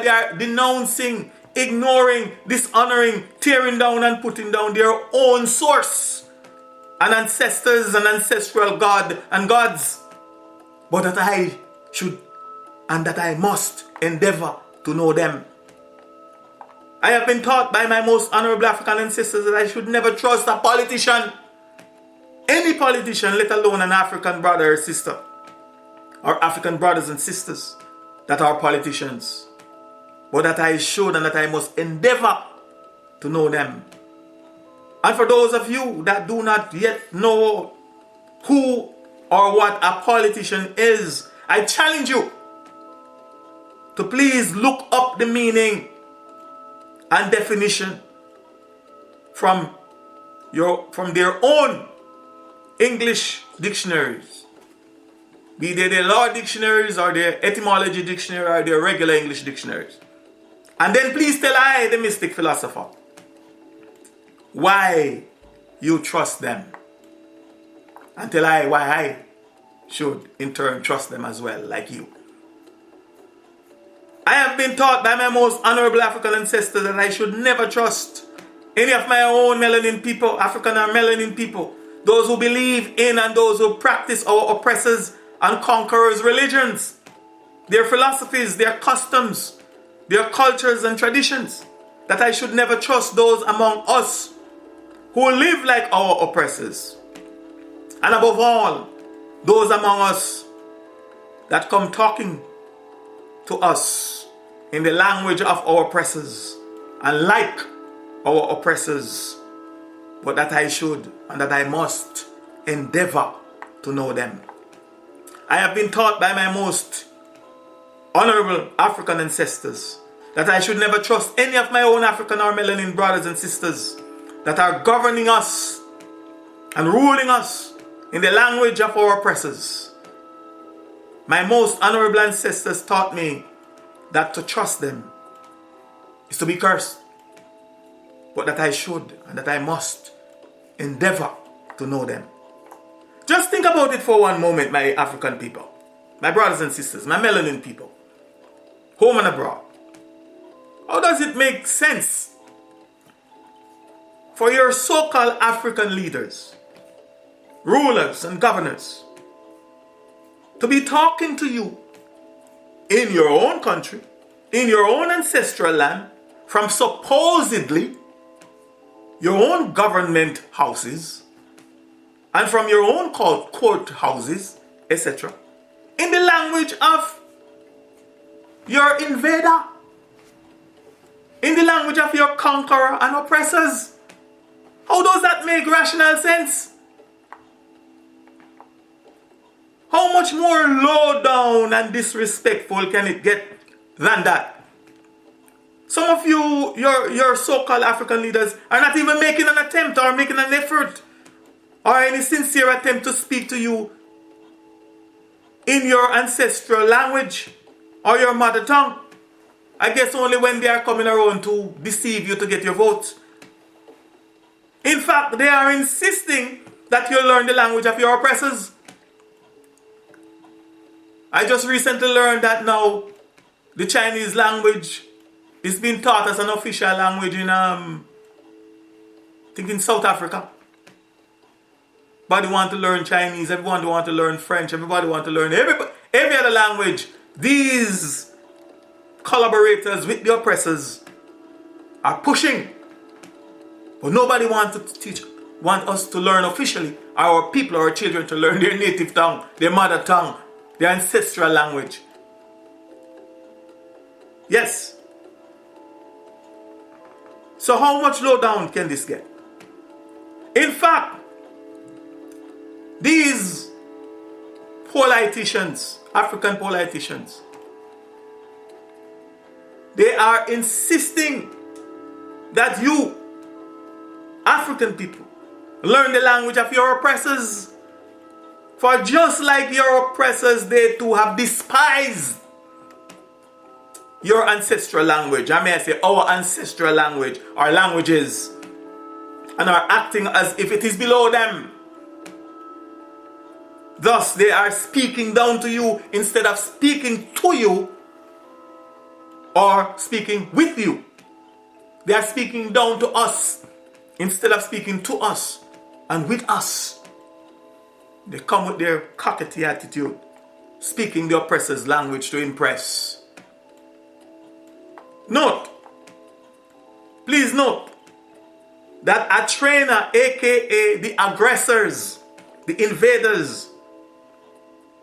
[SPEAKER 1] are denouncing, ignoring, dishonoring, tearing down and putting down their own source and ancestors and ancestral God and gods. But that I should and that I must endeavor to know them. I have been taught by my most honorable African ancestors that I should never trust a politician, any politician, let alone an African brother or sister, or African brothers and sisters that are politicians, but that I should and that I must endeavor to know them. And for those of you that do not yet know who or what a politician is, I challenge you to please look up the meaning and definition from their own English dictionaries. Be they their law dictionaries or their etymology dictionary or their regular English dictionaries. And then please tell I, the Mystic Philosopher, why you trust them. And tell I why I should in turn trust them as well, like you. I have been taught by my most honorable African ancestors that I should never trust any of my own melanin people, African or melanin people, those who believe in and those who practice our oppressors and conquerors' religions, their philosophies, their customs, their cultures and traditions, that I should never trust those among us who live like our oppressors. And above all, those among us that come talking to us in the language of our oppressors and like our oppressors, but that I should and that I must endeavor to know them. I have been taught by my most honorable African ancestors that I should never trust any of my own African or melanin brothers and sisters that are governing us and ruling us in the language of our oppressors. My most honorable ancestors taught me that to trust them is to be cursed, but that I should and that I must endeavor to know them. Just think about it for one moment, my African people, my brothers and sisters, my melanin people, home and abroad. How does it make sense for your so-called African leaders, rulers and governors to be talking to you in your own country, in your own ancestral land, from supposedly your own government houses and from your own court houses, etc., in the language of your invader, in the language of your conqueror and oppressors? How does that make rational sense? How much more low down and disrespectful can it get than that? Some of you, your so-called African leaders, are not even making an attempt or making an effort or any sincere attempt to speak to you in your ancestral language or your mother tongue. I guess only when they are coming around to deceive you to get your votes. In fact, they are insisting that you learn the language of your oppressors. I just recently learned that now the Chinese language is being taught as an official language in, I think in South Africa. Everybody want to learn Chinese, everyone want to learn French, everybody want to learn every other language. These collaborators with the oppressors are pushing. But nobody wants us to learn officially. Our people, our children, to learn their native tongue, their mother tongue, their ancestral language. Yes. So how much low down can this get? In fact, these politicians, African politicians, they are insisting that you, African people, learn the language of your oppressors. For just like your oppressors, they too have despised your ancestral language. I may say our ancestral language, our languages, and are acting as if it is below them. Thus, they are speaking down to you instead of speaking to you or speaking with you. They are speaking down to us instead of speaking to us and with us. They come with their cockatoo attitude, speaking the oppressor's language to impress. Note, please note, that a trainer, aka the aggressors, the invaders,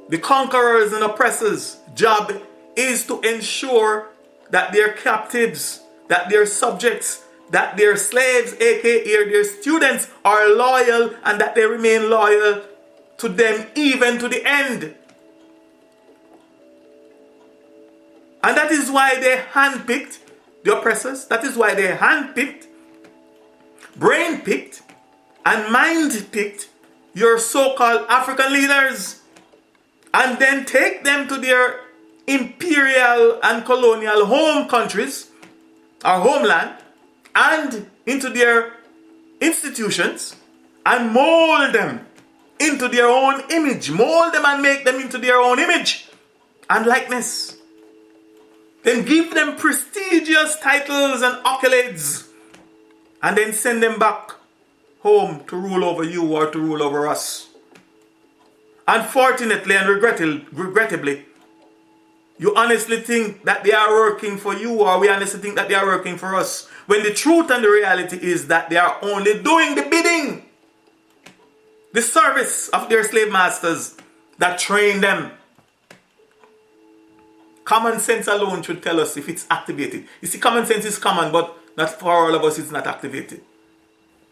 [SPEAKER 1] the conquerors and oppressors' job is to ensure that their captives, that their subjects, that their slaves, aka their students, are loyal and that they remain loyal to them even to the end. And that is why they handpicked the oppressors. That is why they handpicked, brain-picked, and mind-picked your so-called African leaders and then take them to their imperial and colonial home countries, our homeland, and into their institutions and mold them into their own image. Mold them and make them into their own image and likeness. Then give them prestigious titles and accolades and then send them back home to rule over you or to rule over us. Unfortunately and regrettably, you honestly think that they are working for you, or we honestly think that they are working for us, when the truth and the reality is that they are only doing the bidding, the service of their slave masters that train them. Common sense alone should tell us if it's activated. You see, common sense is common, but not for all of us it's not activated.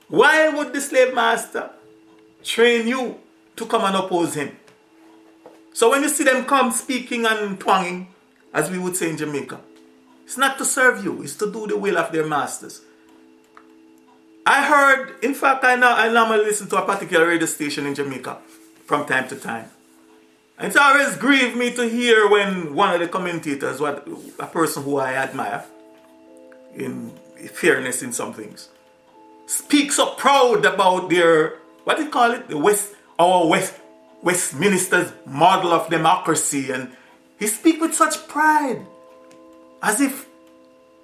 [SPEAKER 1] Why would the slave master train you to come and oppose him? So when you see them come speaking and twanging, as we would say in Jamaica, it's not to serve you, it's to do the will of their masters. I heard, in fact, I normally listen to a particular radio station in Jamaica from time to time. And it's always grieved me to hear when one of the commentators, a person who I admire, in fairness in some things, speaks so proud about their, what do you call it? Westminster's model of democracy. And he speaks with such pride, as if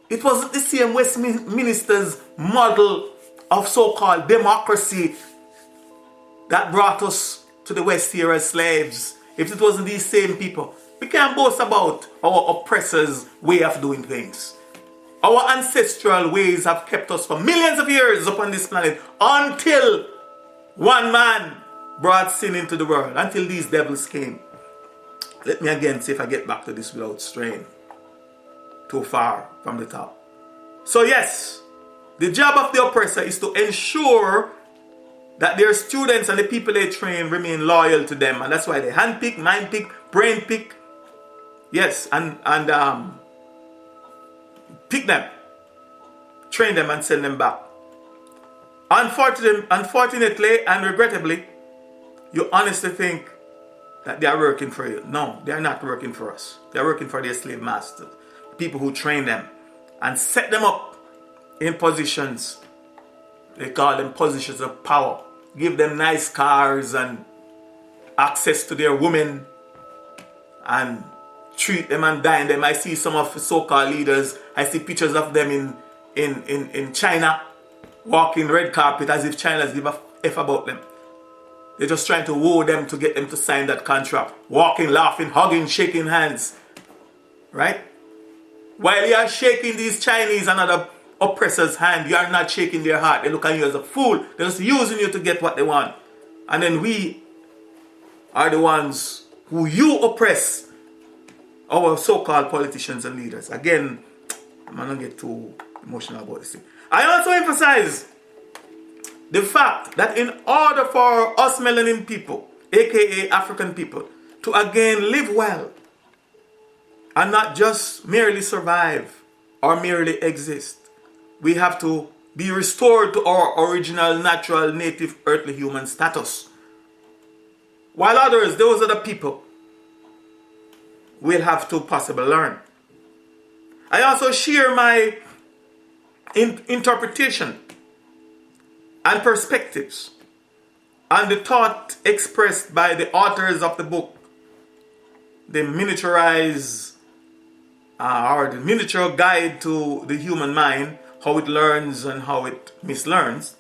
[SPEAKER 1] it wasn't the same Westminster's model of so-called democracy that brought us to the West here as slaves. If it wasn't these same people, we can't boast about our oppressors' way of doing things. Our ancestral ways have kept us for millions of years upon this planet until one man brought sin into the world, until these devils came. Let me again see if I get back to this without straying too far from the top. So yes, the job of the oppressor is to ensure that their students and the people they train remain loyal to them. And that's why they handpick, mind-pick, brain-pick. Yes, and pick them, train them and send them back. Unfortunately and regrettably, you honestly think that they are working for you. No, they are not working for us. They are working for their slave masters, people who train them and set them up in positions. They call them positions of power. Give them nice cars and access to their women and treat them and dine them. I see some of the so-called leaders, I see pictures of them in China walking red carpet as if China's give a F about them. They're just trying to woo them to get them to sign that contract. Walking, laughing, hugging, shaking hands. Right? While you are shaking these Chinese and other oppressors' hand, you are not shaking their heart. They look at you as a fool. They're just using you to get what they want. And then we are the ones who you oppress, our so-called politicians and leaders. Again, I'm not going to get too emotional about this thing. I also emphasize the fact that in order for us melanin people, aka African people, to again live well and not just merely survive or merely exist, we have to be restored to our original, natural, native, earthly human status. While others, those other people, will have to possibly learn. I also share my interpretation and perspectives on the thought expressed by the authors of the book, the miniaturized or the miniature guide to the human mind, how it learns and how it mislearns,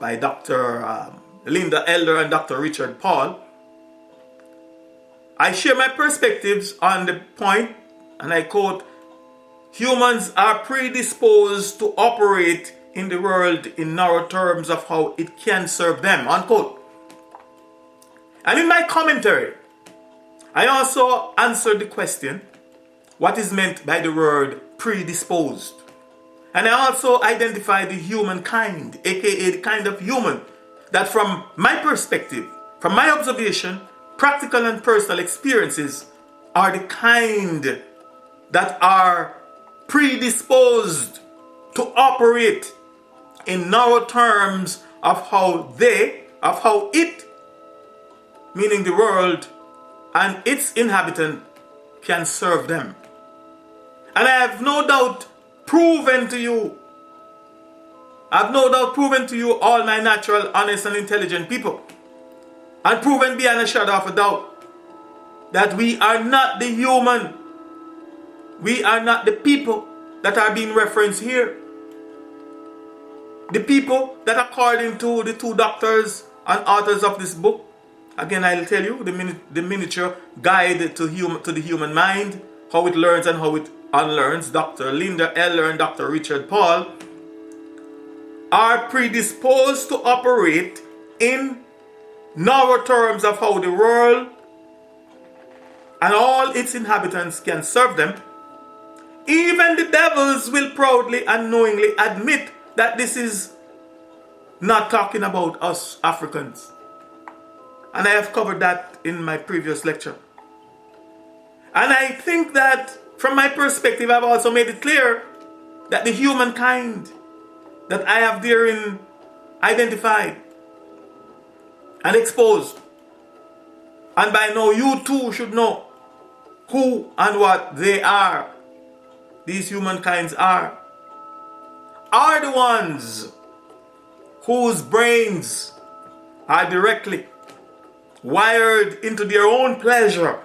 [SPEAKER 1] by Dr. Linda Elder and Dr. Richard Paul. I share my perspectives on the point, and I quote, humans are predisposed to operate in the world in narrow terms of how it can serve them, unquote. And in my commentary, I also answered the question, what is meant by the word predisposed? And I also identified the humankind, aka the kind of human that from my perspective, from my observation, practical and personal experiences are the kind that are predisposed to operate in narrow terms of how it, meaning the world and its inhabitant, can serve them. And I have no doubt proven to you all my natural, honest and intelligent people, and proven beyond a shadow of a doubt that we are not the human, we are not the people that are being referenced here. The people that, according to the two doctors and authors of this book, again I'll tell you, the miniature guide to the human mind, how it learns and how it unlearns, Dr. Linda Eller and Dr. Richard Paul, are predisposed to operate in narrow terms of how the world and all its inhabitants can serve them. Even the devils will proudly and knowingly admit that this is not talking about us Africans. And I have covered that in my previous lecture. And I think that from my perspective, I've also made it clear that the humankind that I have therein identified and exposed, and by now you too should know who and what they are, these humankinds are the ones whose brains are directly wired into their own pleasure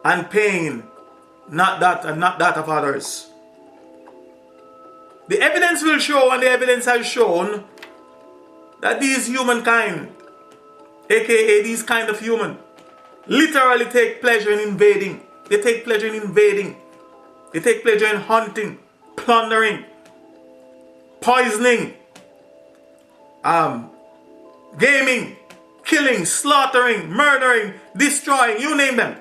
[SPEAKER 1] and pain, not that of others. The evidence will show, and the evidence has shown, that these humankind, aka these kind of human, literally take pleasure in invading. They take pleasure in invading. They take pleasure in hunting, plundering, poisoning, gaming, killing, slaughtering, murdering, destroying, you name them.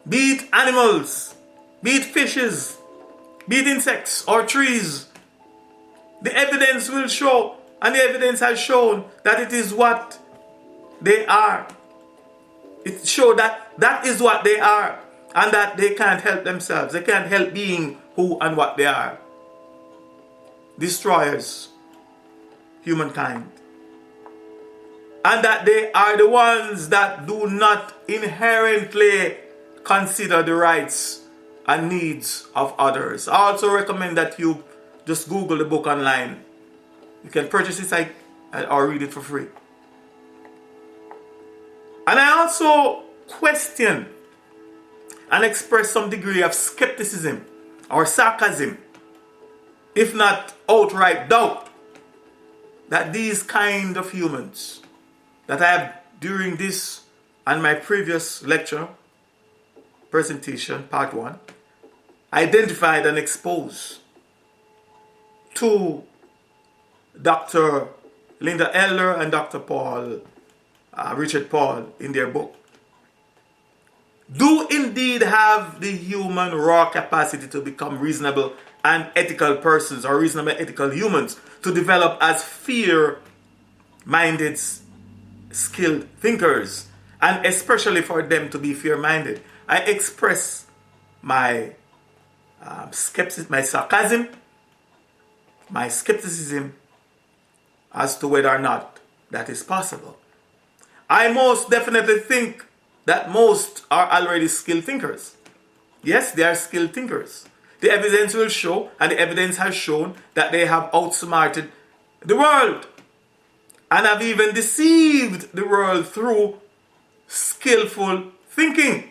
[SPEAKER 1] Be it animals, be it fishes, be it insects or trees. The evidence will show, and the evidence has shown, that it is what they are. It shows that that is what they are, and that they can't help themselves. They can't help being who and what they are. Destroyers, humankind. And that they are the ones that do not inherently consider the rights and needs of others. I also recommend that you just Google the book online. You can purchase it or read it for free. And I also question and express some degree of skepticism or sarcasm, if not outright doubt, that these kind of humans that I have during this and my previous lecture, presentation, part 1, identified and exposed to Dr. Linda Eller and Dr. Richard Paul in their book, do indeed have the human raw capacity to become reasonable and ethical persons, or reasonable ethical humans, to develop as fear-minded, skilled thinkers, and especially for them to be fear-minded. I express my sarcasm, my skepticism as to whether or not that is possible. I most definitely think that most are already skilled thinkers. Yes, they are skilled thinkers. The evidence will show, and the evidence has shown, that they have outsmarted the world and have even deceived the world through skillful thinking.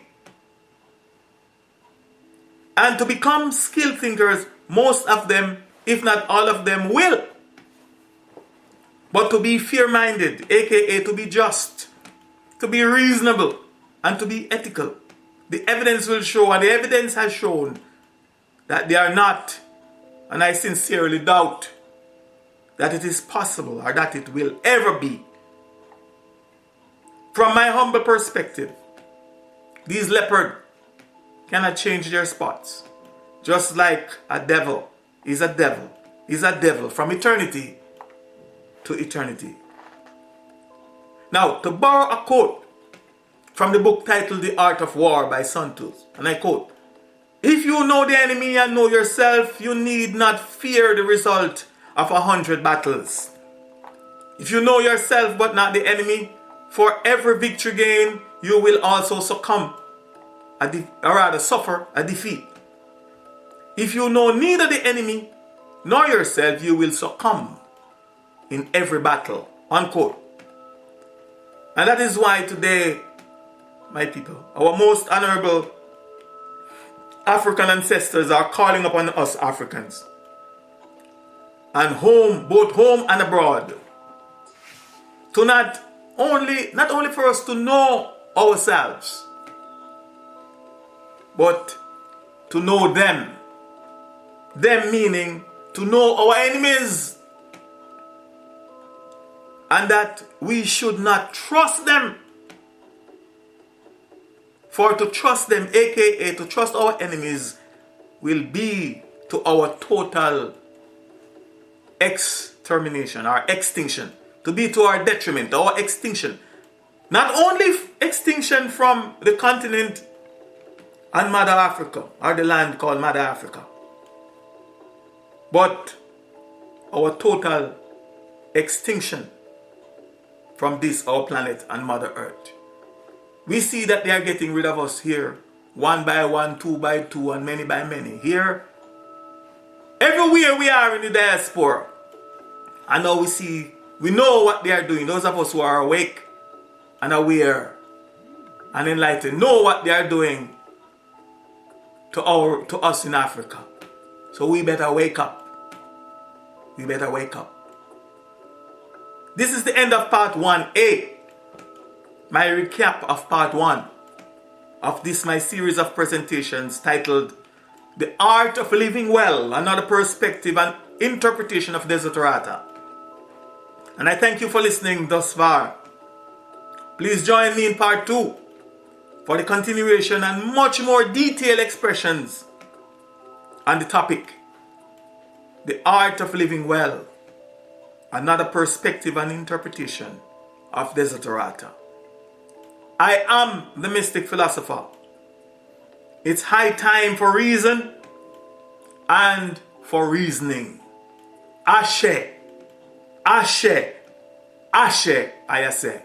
[SPEAKER 1] And to become skilled thinkers, most of them, if not all of them, will. But to be fear-minded, aka to be just, to be reasonable, and to be ethical, the evidence will show, and the evidence has shown, that they are not, and I sincerely doubt that it is possible or that it will ever be. From my humble perspective, these leopards cannot change their spots. Just like a devil is a devil, is a devil from eternity to eternity. Now, to borrow a quote from the book titled The Art of War by Sun Tzu, and I quote, "If you know the enemy and know yourself, you need not fear the result of 100 battles. If you know yourself but not the enemy, for every victory gained, you will also suffer a defeat. If you know neither the enemy nor yourself, you will succumb in every battle." Unquote. And that is why today, my people, our most honorable African ancestors are calling upon us Africans and home, both home and abroad. To not only for us to know ourselves, but to know them. Them meaning to know our enemies. And that we should not trust them. For to trust them, aka to trust our enemies, will be to our total extermination or extinction. To be to our detriment, our extinction. Not only extinction from the continent and Mother Africa, or the land called Mother Africa, but our total extinction from this, our planet and Mother Earth. We see that they are getting rid of us here, one by one, two by two, and many by many. Here, everywhere we are in the diaspora. And now we know what they are doing. Those of us who are awake and aware and enlightened know what they are doing to us in Africa. So we better wake up. We better wake up. This is the end of part 1A. My recap of part 1 of this my series of presentations titled The Art of Living Well, Another Perspective and Interpretation of Desiderata. And I thank you for listening thus far. Please join me in part 2 for the continuation and much more detailed expressions on the topic, The Art of Living Well, Another Perspective and Interpretation of Desiderata. I am the Mystic Philosopher. It's high time for reason and for reasoning. Ashe, Ashe, Ashe, I say.